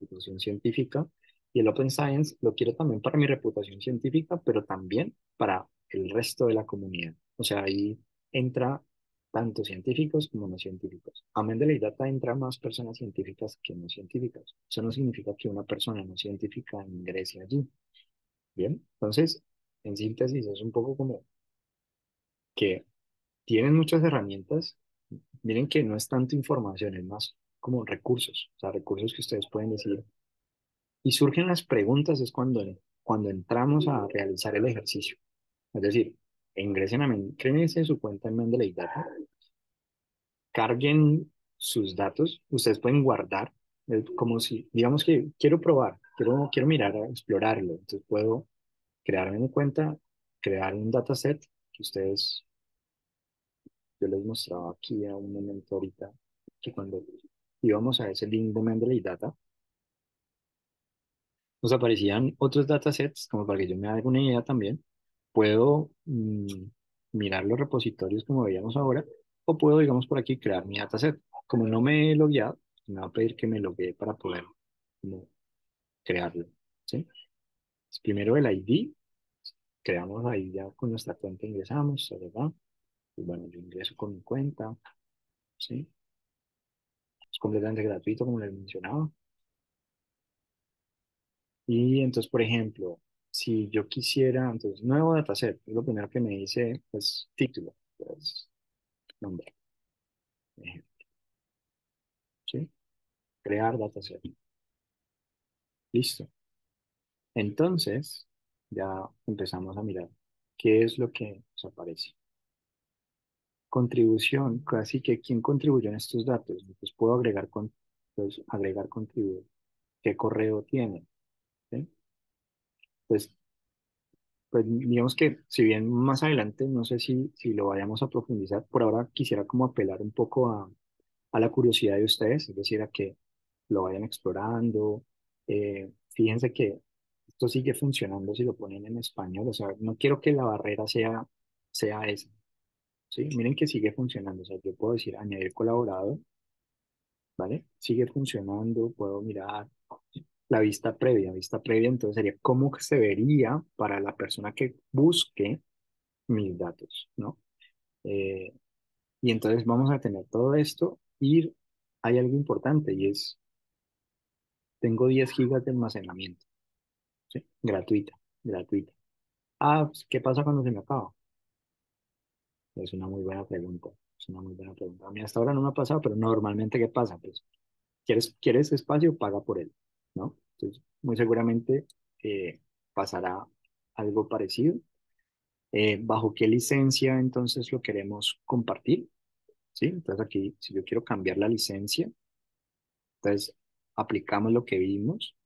reputación científica y el Open Science lo quiero también para mi reputación científica, pero también para el resto de la comunidad. O sea, ahí entra tanto científicos como no científicos. A Mendeley Data entra más personas científicas que no científicas. Eso no significa que una persona no científica ingrese allí. Bien, entonces, en síntesis, es un poco como que tienen muchas herramientas. Miren que no es tanto información, es más como recursos, o sea, recursos que ustedes pueden decir. Y surgen las preguntas es cuando entramos a realizar el ejercicio. Es decir, créense su cuenta en Mendeley Data, carguen sus datos, ustedes pueden guardar, como si, digamos que quiero probar, quiero mirar, explorarlo, entonces puedo crearme mi cuenta, crear un dataset que ustedes, yo les mostraba aquí a un momento ahorita, que cuando íbamos a ese link de Mendeley Data, nos aparecían otros datasets, como para que yo me haga una idea también. Puedo mirar los repositorios como veíamos ahora, o puedo, digamos, por aquí crear mi dataset. Como no me he logueado, me va a pedir que me loguee para poder como, crearlo, ¿sí? Entonces, primero el ID, creamos ahí ya con nuestra cuenta, ingresamos, ¿verdad? Y bueno, yo ingreso con mi cuenta, ¿sí? Es completamente gratuito, como les mencionaba. Y entonces, por ejemplo, si yo quisiera, entonces, nuevo dataset, es lo primero que me dice, pues, título, pues, nombre, ejemplo, ¿sí? Crear dataset. Listo. Entonces, ya empezamos a mirar qué es lo que nos aparece. Contribución, casi que quién contribuyó en estos datos. Pues puedo agregar, pues, agregar contribuir. ¿Qué correo tiene? ¿Sí? Pues, pues digamos que si bien más adelante, no sé si lo vayamos a profundizar, por ahora quisiera como apelar un poco a la curiosidad de ustedes, es decir, a que lo vayan explorando. Fíjense que esto sigue funcionando si lo ponen en español, o sea, no quiero que la barrera sea esa, ¿sí? Miren que sigue funcionando, o sea, yo puedo decir añadir colaborador, ¿vale? Sigue funcionando, puedo mirar la vista previa, entonces sería cómo se vería para la persona que busque mis datos, ¿no? Eh, y entonces vamos a tener todo esto y hay algo importante y es, tengo 10 gigas de almacenamiento, ¿sí? Gratuita, gratuita. Ah, pues, ¿qué pasa cuando se me acaba? Es una muy buena pregunta, es una muy buena pregunta. A mí hasta ahora no me ha pasado, pero normalmente, ¿qué pasa? Pues, ¿quieres espacio? Paga por él, ¿no? Entonces, muy seguramente eh, pasará algo parecido. ¿Bajo qué licencia entonces lo queremos compartir? ¿Sí? Entonces aquí, si yo quiero cambiar la licencia, entonces aplicamos lo que vimos,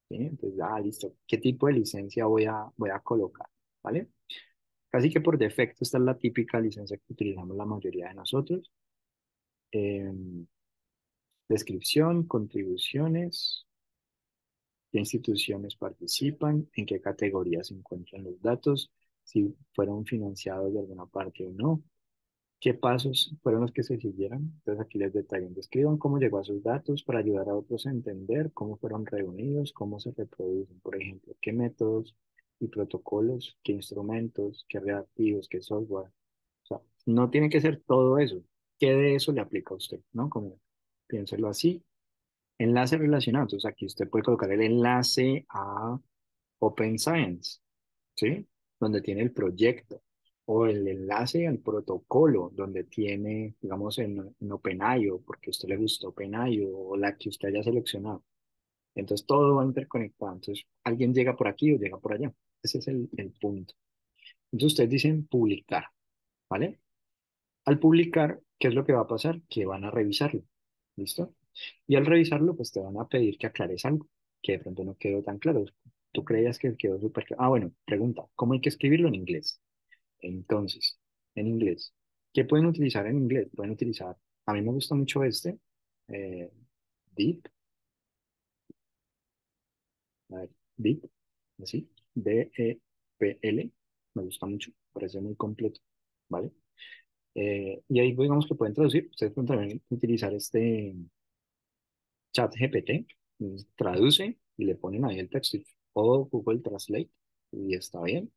¿sí? Entonces, listo. ¿Qué tipo de licencia voy a colocar? ¿Vale? Casi que por defecto esta es la típica licencia que utilizamos la mayoría de nosotros. Em, Descripción, contribuciones, qué instituciones participan, en qué categorías se encuentran los datos, si fueron financiados de alguna parte o no, qué pasos fueron los que se siguieron. Entonces aquí les detallan, describan cómo llegó a sus datos para ayudar a otros a entender cómo fueron reunidos, cómo se reproducen, por ejemplo, qué métodos y protocolos, qué instrumentos, qué reactivos, qué software. O sea, no tiene que ser todo eso. ¿Qué de eso le aplica a usted? ¿No? Como piénselo así. Enlace relacionado. Entonces aquí usted puede colocar el enlace a Open Science, ¿sí? Donde tiene el proyecto. O el enlace al protocolo, donde tiene, digamos, en OpenIO, porque a usted le gustó OpenIO, o la que usted haya seleccionado. Entonces todo va interconectado. Entonces alguien llega por aquí o llega por allá. Ese es el punto. Entonces ustedes dicen publicar, ¿vale? Al publicar, ¿qué es lo que va a pasar? Que van a revisarlo. ¿Listo? Y al revisarlo, pues te van a pedir que aclares algo que de pronto no quedó tan claro. Tú creías que quedó súper claro. Ah, bueno, pregunta, ¿cómo hay que escribirlo en inglés? Entonces, en inglés, ¿qué pueden utilizar en inglés? Pueden utilizar, a mí me gusta mucho este, eh, Deep, a ver, Deep, así, DEPL, me gusta mucho, parece muy completo, ¿vale? Y ahí digamos que pueden traducir, ustedes pueden también utilizar este chat GPT, traduce y le ponen ahí el texto o Google Translate y está bien.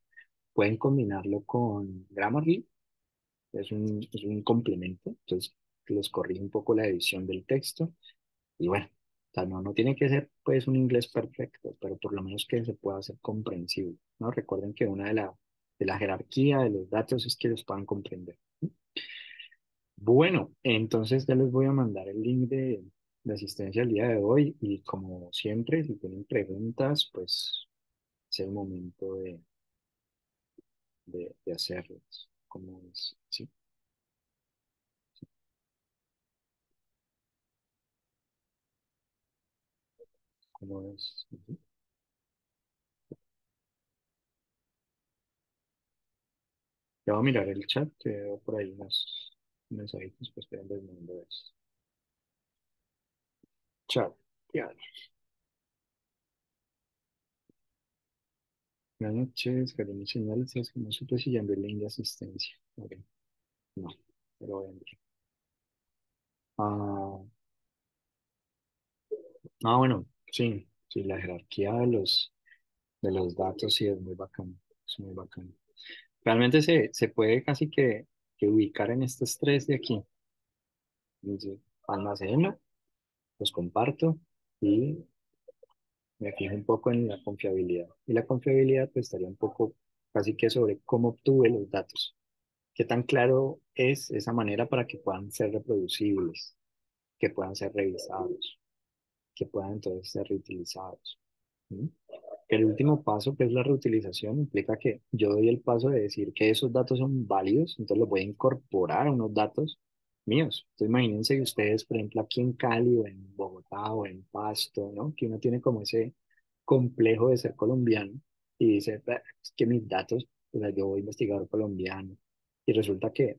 Pueden combinarlo con Grammarly, es un complemento, entonces les corrige un poco la edición del texto y bueno, o sea, no tiene que ser pues un inglés perfecto, pero por lo menos que se pueda hacer comprensible, ¿no? Recuerden que una de la jerarquía de los datos es que los puedan comprender. Bueno, entonces ya les voy a mandar el link de asistencia el día de hoy y como siempre, si tienen preguntas, pues es el momento de hacerlas. ¿Cómo es? Sí, ¿cómo es? Ujú. Ya voy a mirar el chat, que veo por ahí unos mensajitos, pues esperen, les mando eso. Chat, ya. Buenas noches, Karina Señales, es que no supe si ya envié el link de asistencia. Ok, no, pero voy a enviar. Ah, bueno, sí, sí, la jerarquía de los datos sí es muy bacano, es muy bacano. Realmente se puede casi que ubicar en estos tres de aquí. Dice, almaceno, los comparto y me fijo un poco en la confiabilidad. Y la confiabilidad pues estaría un poco casi que sobre cómo obtuve los datos. ¿Qué tan claro es esa manera para que puedan ser reproducibles, que puedan ser revisados, que puedan entonces ser reutilizados? ¿Mm? El último paso, que es la reutilización, implica que yo doy el paso de decir que esos datos son válidos, entonces los voy a incorporar a unos datos míos. Entonces imagínense que ustedes, por ejemplo, aquí en Cali o en Bogotá o en Pasto, ¿no? Que uno tiene como ese complejo de ser colombiano y dice: "Bah, es que mis datos, o sea, yo voy investigador colombiano". Y resulta que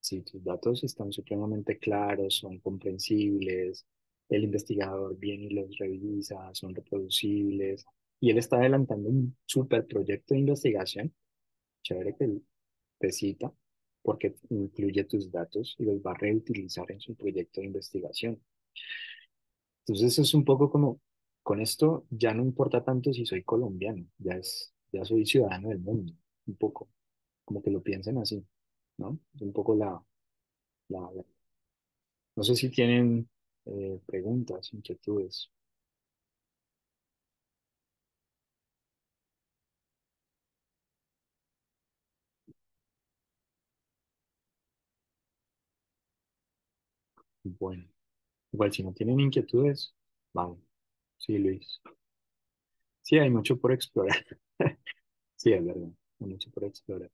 si tus datos están supremamente claros, son comprensibles, el investigador viene y los revisa, son reproducibles, y él está adelantando un super proyecto de investigación, chévere que él te cita, porque incluye tus datos y los va a reutilizar en su proyecto de investigación. Entonces es un poco como, con esto ya no importa tanto si soy colombiano, ya soy ciudadano del mundo, un poco, como que lo piensen así, ¿no? Es un poco la. No sé si tienen preguntas, inquietudes. Bueno, igual si no tienen inquietudes, vamos. Sí, Luis. Sí, hay mucho por explorar. Sí, es verdad, hay mucho por explorar.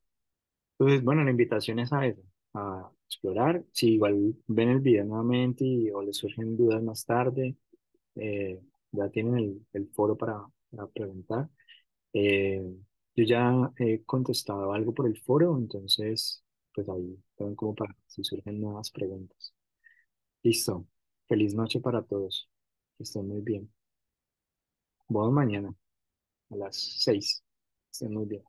Entonces, bueno, la invitación es a eso, a explorar. Si igual ven el video nuevamente o les surgen dudas más tarde, eh, ya tienen el foro para preguntar. Eh, yo ya he contestado algo por el foro, entonces, pues ahí también como para si surgen nuevas preguntas. Listo. Feliz noche para todos. Que estén muy bien. Buenas mañana a las 6. Estén muy bien.